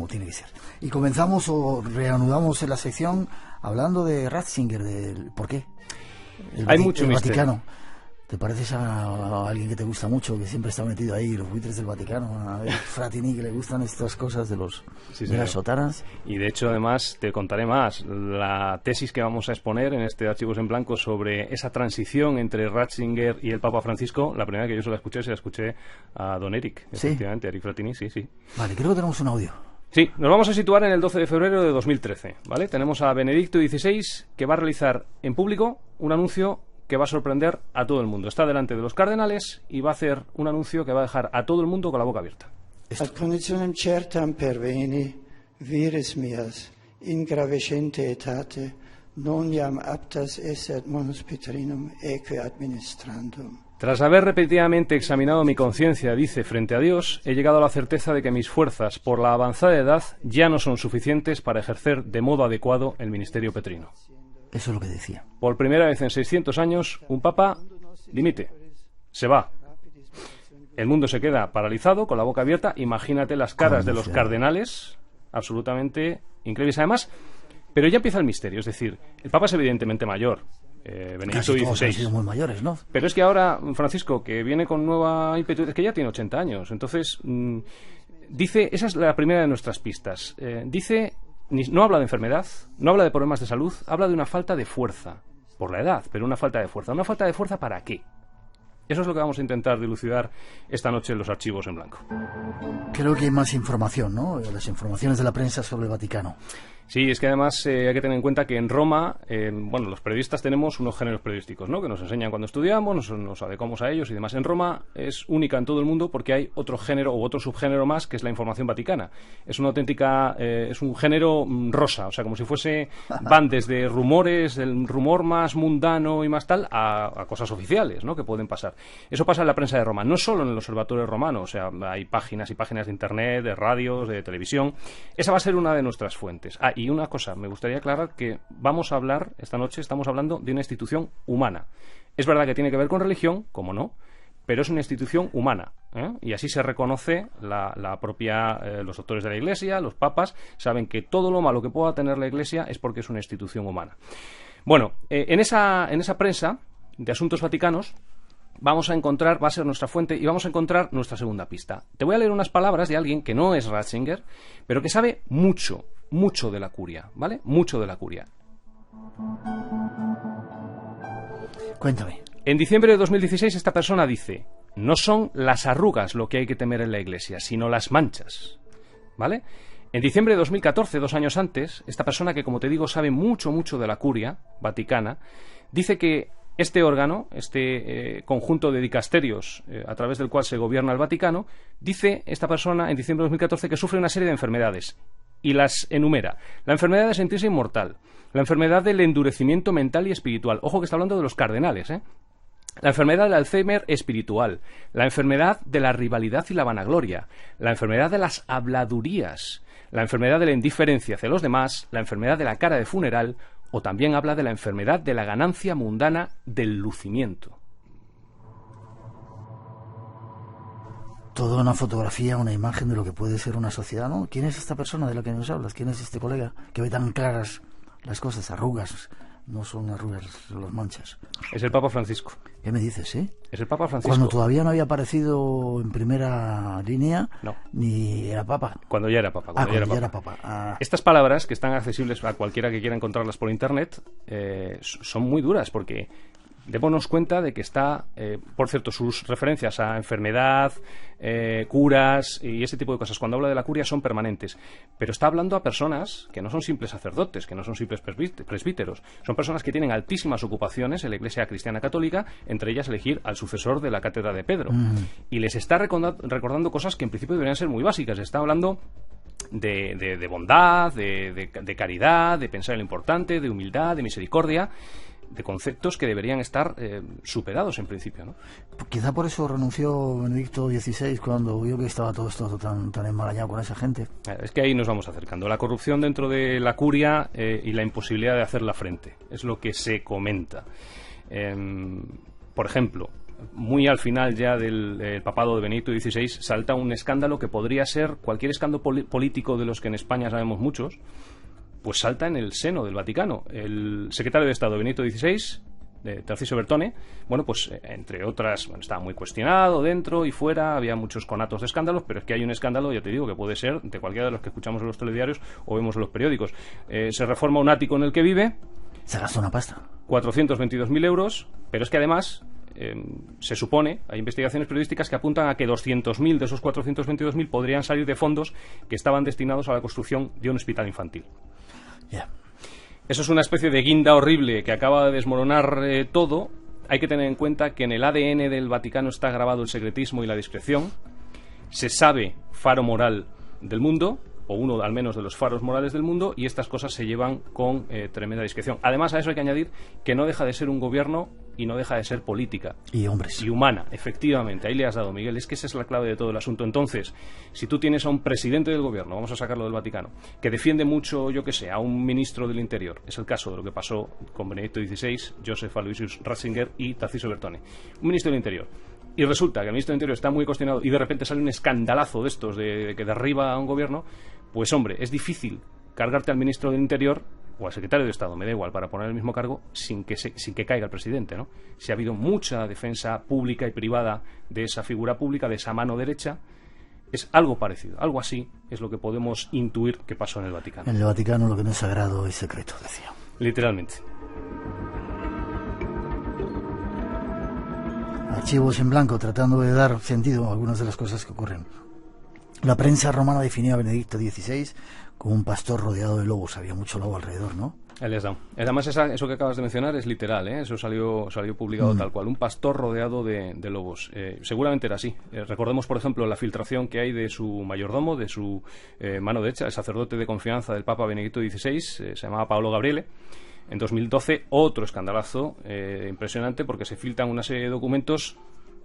tiene que ser. Y comenzamos o reanudamos en la sección hablando de Ratzinger, del ¿por qué? Hay mucho el misterio. Vaticano. ¿Te pareces a alguien que te gusta mucho, que siempre está metido ahí, los buitres del Vaticano, a ver, Fratini, que le gustan estas cosas de las sotanas? Y de hecho, además, te contaré más. La tesis que vamos a exponer en este Archivos en Blanco sobre esa transición entre Ratzinger y el Papa Francisco, la primera que yo se la escuché a don Eric, efectivamente, Eric Fratini, sí. Vale, creo que tenemos un audio. Sí, nos vamos a situar en el 12 de febrero de 2013, ¿vale? Tenemos a Benedicto XVI, que va a realizar en público un anuncio que va a sorprender a todo el mundo. Está delante de los cardenales y va a hacer un anuncio que va a dejar a todo el mundo con la boca abierta. Ad conditionem certam perveni, vires mias, in gravescente etate, non iam aptas esset monus Petrinum eque administrandum. Tras haber repetidamente examinado mi conciencia, dice, frente a Dios, he llegado a la certeza de que mis fuerzas, por la avanzada edad, ya no son suficientes para ejercer de modo adecuado el ministerio petrino. Eso es lo que decía. Por primera vez en 600 años, un papa dimite, se va. El mundo se queda paralizado, con la boca abierta. Imagínate las caras de los cardenales, absolutamente increíbles. Además, pero ya empieza el misterio, es decir, el papa es evidentemente mayor, Benedicto XVI. Han sido muy mayores, ¿no? Pero es que ahora, Francisco, que viene con nueva ímpetu, es que ya tiene 80 años. Entonces, dice, esa es la primera de nuestras pistas, dice... No habla de enfermedad, no habla de problemas de salud, habla de una falta de fuerza, por la edad, pero una falta de fuerza. ¿Una falta de fuerza para qué? Eso es lo que vamos a intentar dilucidar esta noche en los Archivos en Blanco. Creo que hay más información, ¿no? Las informaciones de la prensa sobre el Vaticano. Sí, es que además hay que tener en cuenta que en Roma, los periodistas tenemos unos géneros periodísticos, ¿no? Que nos enseñan cuando estudiamos, nos adecuamos a ellos y demás. En Roma es única en todo el mundo porque hay otro género o otro subgénero más, que es la información vaticana. Es una auténtica, es un género rosa, o sea, como si fuese, van desde rumores, del rumor más mundano y más tal, a cosas oficiales, ¿no? Que pueden pasar. Eso pasa en la prensa de Roma, no solo en el Observatorio Romano, o sea, hay páginas y páginas de internet, de radios, de televisión. Esa va a ser una de nuestras fuentes. Y una cosa, me gustaría aclarar que vamos a hablar, esta noche estamos hablando de una institución humana. Es verdad que tiene que ver con religión, como no, pero es una institución humana, ¿eh? Y así se reconoce la propia, los doctores de la Iglesia, los papas, saben que todo lo malo que pueda tener la Iglesia es porque es una institución humana. Bueno, en esa prensa de asuntos vaticanos vamos a encontrar, va a ser nuestra fuente, y vamos a encontrar nuestra segunda pista. Te voy a leer unas palabras de alguien que no es Ratzinger, pero que sabe mucho de la curia, ¿vale? Mucho de la curia. Cuéntame. En diciembre de 2016 esta persona dice: no son las arrugas lo que hay que temer en la Iglesia, sino las manchas, ¿vale? En diciembre de 2014, 2 años antes, esta persona que, como te digo, sabe mucho de la curia vaticana, dice que este órgano, este conjunto de dicasterios a través del cual se gobierna el Vaticano, dice esta persona en diciembre de 2014 que sufre una serie de enfermedades y las enumera. La enfermedad de sentirse inmortal, la enfermedad del endurecimiento mental y espiritual. Ojo que está hablando de los cardenales, ¿eh? La enfermedad del Alzheimer espiritual, la enfermedad de la rivalidad y la vanagloria, la enfermedad de las habladurías, la enfermedad de la indiferencia hacia los demás, la enfermedad de la cara de funeral, o también habla de la enfermedad de la ganancia mundana del lucimiento. Toda una fotografía, una imagen de lo que puede ser una sociedad, ¿no? ¿Quién es esta persona de la que nos hablas? ¿Quién es este colega que ve tan claras las cosas? Arrugas, no son arrugas, son las manchas. Es el Papa Francisco. ¿Qué me dices, Es el Papa Francisco. Cuando todavía no había aparecido en primera línea, no, ni era Papa. Cuando ya era Papa. Cuando ya era Papa. Estas palabras, que están accesibles a cualquiera que quiera encontrarlas por internet, son muy duras porque démonos cuenta de que está, por cierto, sus referencias a enfermedad, curas y ese tipo de cosas, cuando habla de la curia, son permanentes. Pero está hablando a personas que no son simples sacerdotes, que no son simples presbíteros. Son personas que tienen altísimas ocupaciones en la Iglesia Cristiana Católica, entre ellas elegir al sucesor de la cátedra de Pedro. Y les está recordando cosas que en principio deberían ser muy básicas. Está hablando de bondad, de caridad, de pensar en lo importante, de humildad, de misericordia, de conceptos que deberían estar superados en principio, ¿no? Quizá por eso renunció Benedicto XVI cuando vio que estaba todo esto tan enmarañado con esa gente. Es que ahí nos vamos acercando. La corrupción dentro de la curia y la imposibilidad de hacerla frente es lo que se comenta. Por ejemplo, muy al final ya del papado de Benedicto XVI, salta un escándalo que podría ser cualquier escándalo político de los que en España sabemos muchos, pues salta en el seno del Vaticano. El secretario de Estado Benedicto XVI, Tarcisio Bertone, bueno, pues entre otras, bueno, estaba muy cuestionado dentro y fuera, había muchos conatos de escándalos, pero es que hay un escándalo, ya te digo, que puede ser de cualquiera de los que escuchamos en los telediarios o vemos en los periódicos. Se reforma un ático en el que vive. Se gastó una pasta. 422.000 euros, pero es que además se supone, hay investigaciones periodísticas que apuntan a que 200.000 de esos 422.000 podrían salir de fondos que estaban destinados a la construcción de un hospital infantil. Yeah. Eso es una especie de guinda horrible que acaba de desmoronar todo. Hay que tener en cuenta que en el ADN del Vaticano está grabado el secretismo y la discreción. Se sabe faro moral del mundo, o uno al menos de los faros morales del mundo, y estas cosas se llevan con tremenda discreción. Además, a eso hay que añadir que no deja de ser un gobierno y no deja de ser política. Y hombres. Y humana, efectivamente. Ahí le has dado, Miguel. Es que esa es la clave de todo el asunto. Entonces, si tú tienes a un presidente del gobierno, vamos a sacarlo del Vaticano, que defiende mucho, yo qué sé, a un ministro del Interior, es el caso de lo que pasó con Benedicto XVI, Joseph Aloysius Ratzinger y Tarcisio Bertone. Un ministro del Interior. Y resulta que el ministro del Interior está muy cuestionado y de repente sale un escandalazo de estos de que derriba a un gobierno. Pues hombre, es difícil cargarte al ministro del Interior o al secretario de Estado, me da igual, para poner el mismo cargo sin que caiga el presidente, ¿no? Si ha habido mucha defensa pública y privada de esa figura pública, de esa mano derecha, es algo parecido, algo así es lo que podemos intuir que pasó en el Vaticano. En el Vaticano lo que no es sagrado es secreto, decía. Literalmente. Archivos en blanco, tratando de dar sentido a algunas de las cosas que ocurren. La prensa romana definió a Benedicto XVI como un pastor rodeado de lobos. Había mucho lobo alrededor, ¿no? Ahí les da. Además, eso que acabas de mencionar es literal, ¿eh? Eso salió publicado tal cual. Un pastor rodeado de lobos. Seguramente era así. Recordemos, por ejemplo, la filtración que hay de su mayordomo, de su mano derecha, el sacerdote de confianza del Papa Benedicto XVI, se llamaba Paolo Gabriele. En 2012, otro escandalazo impresionante, porque se filtran una serie de documentos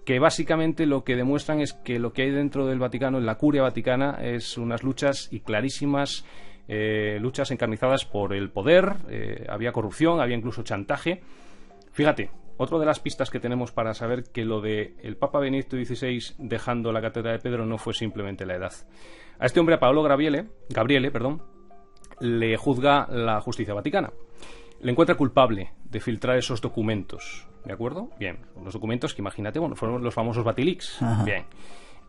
que básicamente lo que demuestran es que lo que hay dentro del Vaticano, en la curia vaticana, es unas luchas y clarísimas luchas encarnizadas por el poder. Había corrupción, había incluso chantaje. Fíjate, otra de las pistas que tenemos para saber que lo de el Papa Benedicto XVI dejando la cátedra de Pedro no fue simplemente la edad. A este hombre, a Paolo Gabriele, le juzga la justicia vaticana. Le encuentra culpable de filtrar esos documentos, ¿de acuerdo? Bien, los documentos que, imagínate, bueno, fueron los famosos Batilix. Bien.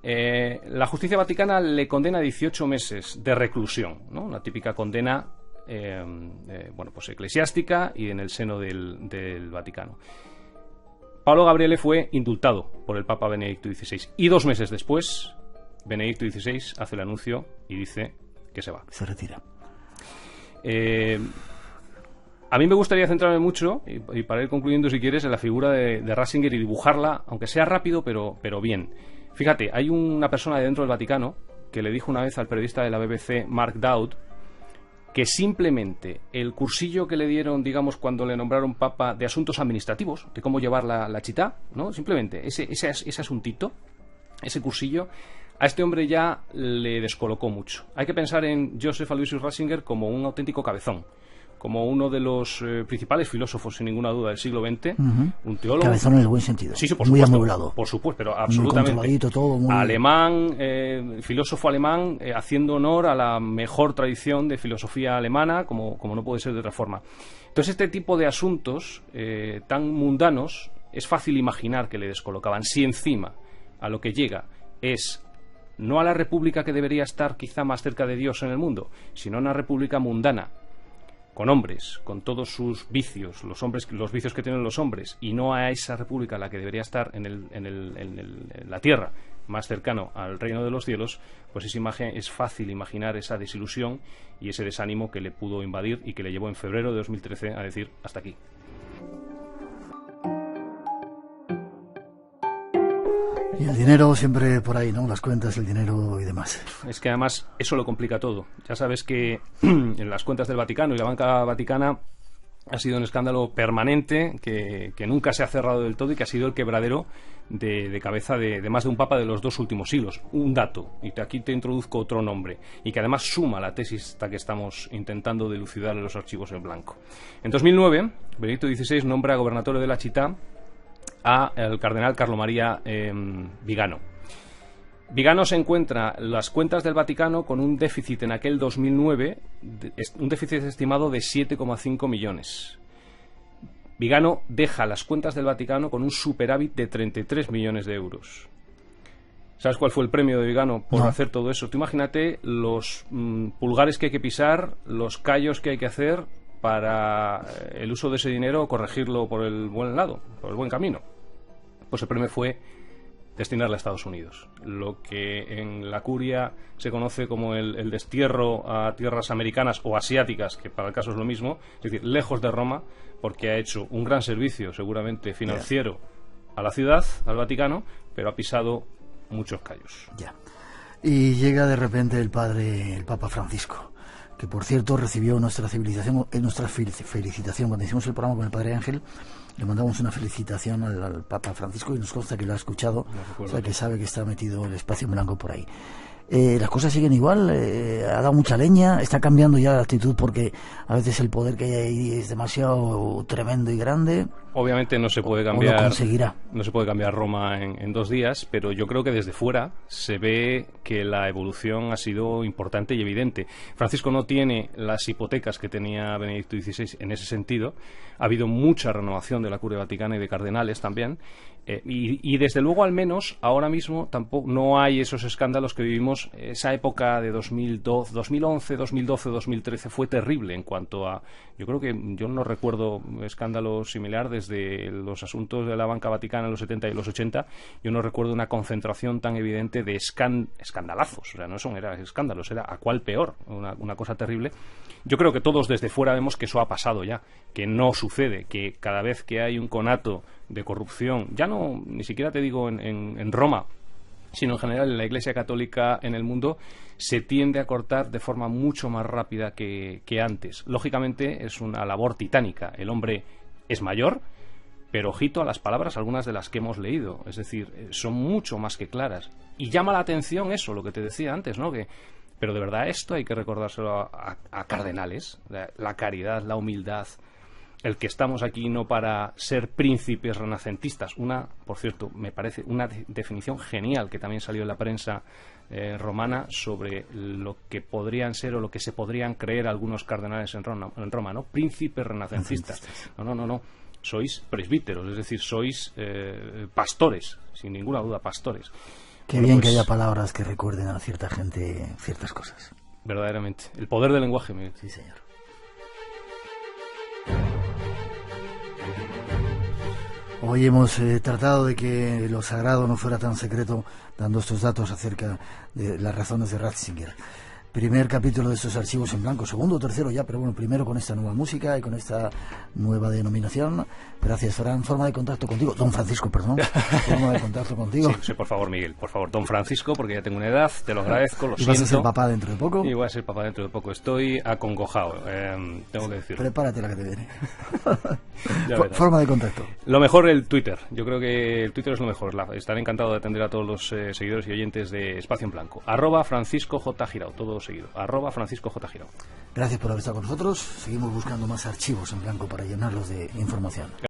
La justicia vaticana le condena a 18 meses de reclusión, ¿no? Una típica condena, bueno, pues eclesiástica y en el seno del Vaticano. Paolo Gabriele fue indultado por el Papa Benedicto XVI y 2 meses después, Benedicto XVI hace el anuncio y dice que se va. Se retira. A mí me gustaría centrarme mucho, y para ir concluyendo si quieres, en la figura de Ratzinger y dibujarla, aunque sea rápido, pero bien. Fíjate, hay una persona de dentro del Vaticano que le dijo una vez al periodista de la BBC, Mark Dowd, que simplemente el cursillo que le dieron, digamos, cuando le nombraron papa de asuntos administrativos, de cómo llevar la chitá, ¿no? Simplemente ese asuntito, ese cursillo, a este hombre ya le descolocó mucho. Hay que pensar en Joseph Aloysius Ratzinger como un auténtico cabezón, como uno de los principales filósofos, sin ninguna duda, del siglo XX, un teólogo. Cabezón en el buen sentido. Sí, por muy supuesto, amueblado. Por supuesto, pero absolutamente. Todo, muy... Alemán, filósofo alemán, haciendo honor a la mejor tradición de filosofía alemana, como no puede ser de otra forma. Entonces, este tipo de asuntos tan mundanos, es fácil imaginar que le descolocaban. Si encima a lo que llega es no a la república que debería estar quizá más cerca de Dios en el mundo, sino a una república mundana, con hombres, con todos sus vicios, los vicios que tienen los hombres, y no a esa república la que debería estar en la tierra, más cercano al reino de los cielos, pues es fácil imaginar esa desilusión y ese desánimo que le pudo invadir y que le llevó en febrero de 2013 a decir hasta aquí. Y el dinero siempre por ahí, ¿no? Las cuentas, el dinero y demás. Es que además eso lo complica todo. Ya sabes que en las cuentas del Vaticano y la banca vaticana ha sido un escándalo permanente que nunca se ha cerrado del todo y que ha sido el quebradero de cabeza de más de un papa de los 2 últimos siglos. Un dato, y aquí te introduzco otro nombre, y que además suma la tesis esta que estamos intentando dilucidar en los archivos en blanco. En 2009, Benedicto XVI nombra gobernador de la Città al cardenal Carlo María Vigano. Vigano se encuentra las cuentas del Vaticano con un déficit en aquel 2009, un déficit estimado de 7,5 millones. Vigano deja las cuentas del Vaticano con un superávit de 33 millones de euros. ¿Sabes cuál fue el premio de Vigano por hacer todo eso? Tú imagínate los pulgares que hay que pisar, los callos que hay que hacer para el uso de ese dinero, corregirlo por el buen lado, por el buen camino. Pues el premio fue destinarla a Estados Unidos, lo que en la curia se conoce como el destierro a tierras americanas o asiáticas, que para el caso es lo mismo, es decir, lejos de Roma, porque ha hecho un gran servicio seguramente financiero a la ciudad, al Vaticano, pero ha pisado muchos callos. Y llega de repente el Papa Francisco, que por cierto recibió nuestra felicitación cuando hicimos el programa con el Padre Ángel. Le mandamos una felicitación al Papa Francisco y nos consta que lo ha escuchado, o sea que sabe que está metido el espacio en blanco por ahí. Las cosas siguen igual, ha dado mucha leña, está cambiando ya la actitud porque a veces el poder que hay ahí es demasiado tremendo y grande. Obviamente no se puede cambiar, lo conseguirá. No se puede cambiar Roma en 2 días, pero yo creo que desde fuera se ve que la evolución ha sido importante y evidente. Francisco no tiene las hipotecas que tenía Benedicto XVI en ese sentido. Ha habido mucha renovación de la Curia Vaticana y de cardenales también. Y desde luego, al menos ahora mismo tampoco no hay esos escándalos que vivimos. Esa época de 2011, 2012, 2013 fue terrible en cuanto a... Yo creo que yo no recuerdo escándalo similar desde los asuntos de la banca vaticana en los 70 y los 80. Yo no recuerdo una concentración tan evidente de escandalazos. O sea, no eran escándalos, era a cuál peor, una cosa terrible. Yo creo que todos desde fuera vemos que eso ha pasado ya, que no sucede, que cada vez que hay un conato de corrupción, ya no, ni siquiera te digo en Roma, sino en general en la Iglesia Católica en el mundo, se tiende a cortar de forma mucho más rápida que antes. Lógicamente es una labor titánica. El hombre es mayor, pero ojito a las palabras, algunas de las que hemos leído. Es decir, son mucho más que claras. Y llama la atención eso, lo que te decía antes, ¿no? Pero de verdad esto hay que recordárselo a cardenales, la caridad, la humildad, el que estamos aquí no para ser príncipes renacentistas. Por cierto, me parece una definición genial que también salió en la prensa romana sobre lo que podrían ser o lo que se podrían creer algunos cardenales en Roma, ¿no? Príncipes renacentistas. No. Sois presbíteros, es decir, sois pastores, sin ninguna duda, pastores. Qué bien que haya palabras que recuerden a cierta gente ciertas cosas. Verdaderamente. El poder del lenguaje, Miguel. Sí, señor. Hoy hemos tratado de que lo sagrado no fuera tan secreto, dando estos datos acerca de las razones de Ratzinger. Primer capítulo de estos archivos en blanco, segundo o tercero ya, pero bueno, primero con esta nueva música y con esta nueva denominación. Gracias, Fran. Forma de contacto contigo, don Francisco, perdón. Forma de contacto contigo. Sí, por favor, Miguel, por favor, don Francisco, porque ya tengo una edad, te lo agradezco, lo siento. ¿Y vas a ser papá dentro de poco? Y voy a ser papá dentro de poco. Estoy acongojado, tengo que decirlo. Prepárate la que te viene. Forma de contacto. Lo mejor el Twitter. Yo creo que el Twitter es lo mejor. Estaré encantado de atender a todos los seguidores y oyentes de Espacio en Blanco. @FranciscoJGirao, todo seguido. @FranciscoJGirao. Gracias por haber estado con nosotros. Seguimos buscando más archivos en blanco para llenarlos de información.